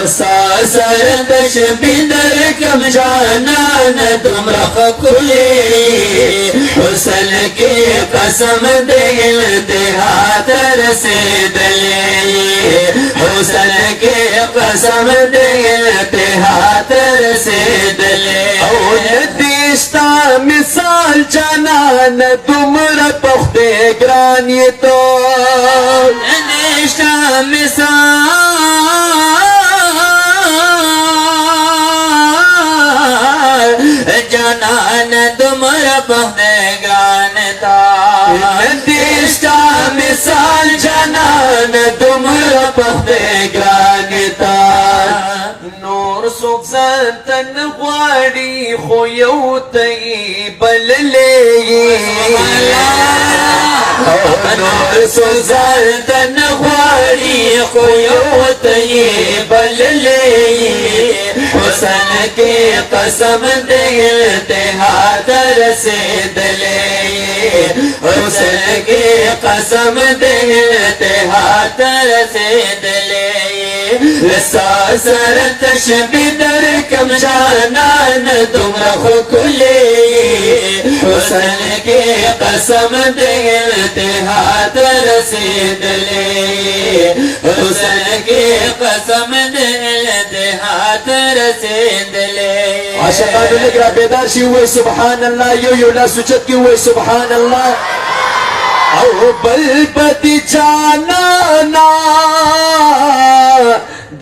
saucer تشبی در کم جانان تمرخ کلی حسن کی قسم دل انتہا ترسیدلی حسن کی قسم دل انتہا ترسیدلی او ندیشتا مثال جانان تمر پختے گرانی تو ندیشتا مثال جانان تمر پختے گرانتا ندیشتا مثال جانان تمر پختے گرانتا نور سوک زنتن غواری خو یو تی بللی نور سوک زنتن غواری خو یو تی بللی حسن کی قسم دل انتہا ترسیدلی حسن کی قسم دل انتہا ترسیدلی ساسر تشبی در کم جانان تمرخ کلی حسن کی قسم دل انتہا ترسیدلی حسن کی قسم دل انتہا ترسیدلی عاشقانو لگرا بیدار شی ہوئے سبحان اللہ یو یو لا سجد کی ہوئے سبحان اللہ او بل بدی جانانا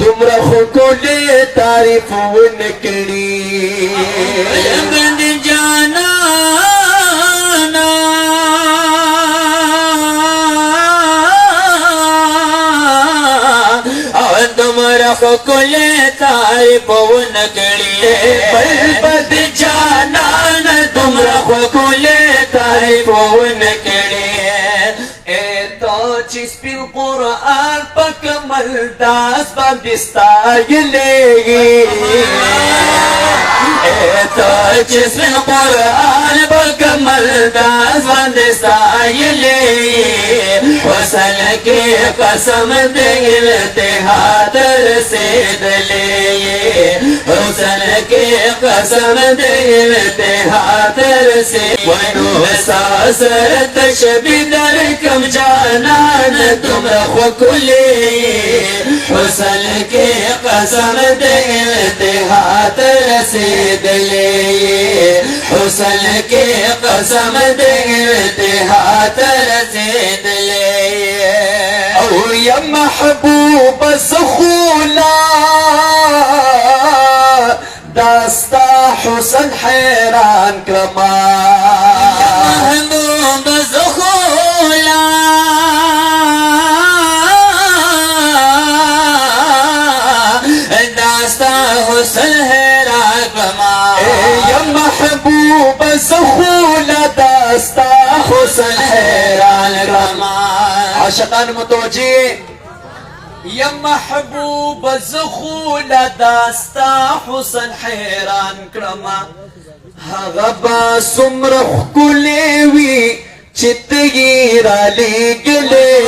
دمرا خو لے تعریف ونکڑی بل بدی جانانا دمرا خو لے تعریف ونکڑی بل بدی جانانا دمرا خو لے تعریف ونکڑی چیز پی القرآن پک ملداس باندستا یلegi تو چیز پی القرآن پک ملداس باندستا یلegi حسن کی قسم دل انتہا ترسیدلی حسن کی قسم دل انتہا ترسیدلی ساسر تشبی در کم جانان تمرخ کلی حسن کی قسم دل انتہا ترسیدلی حسن کی قسم دل انتہا ترسیدلی او یا محبوب سخولا داستا حسن حیران کرما محبوب سخولا داستا حسن حیران کرما یا محبوب سخولا داستا حسن حیران کرما عاشقان متوجه یا محبوب زخول داستا حسن حیران کرما هغبا سمرخ کلیوی چتگی را لگلی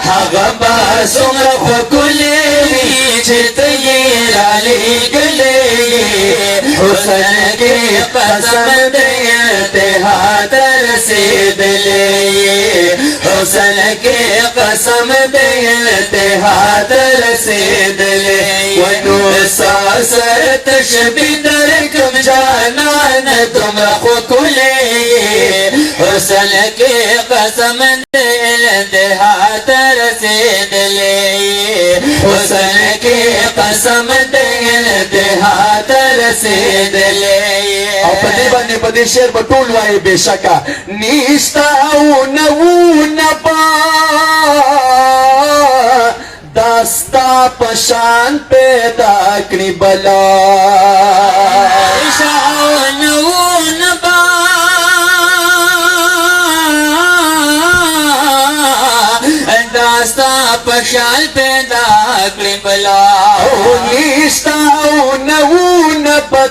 هغبا سمرخ کلیوی چتگی را لگلی حسن کی قسم دل انتہا ترسیدلی حسن کی قسم دل انتہا ترسیدلی ونو ساسر تشبی در کم جانان تمرخ کلی حسن کی قسم دل انتہا ترسیدلی حسن کی قسم دل انتہا ترسیدلی او پدی بانی پدی شیر بطول وائی بے شکا نیشتا او نو نبا داستا پشان پیدا کری بلا نیشتا او نو نبا داستا پشان پیدا کری بلا نیشتا او نو نبا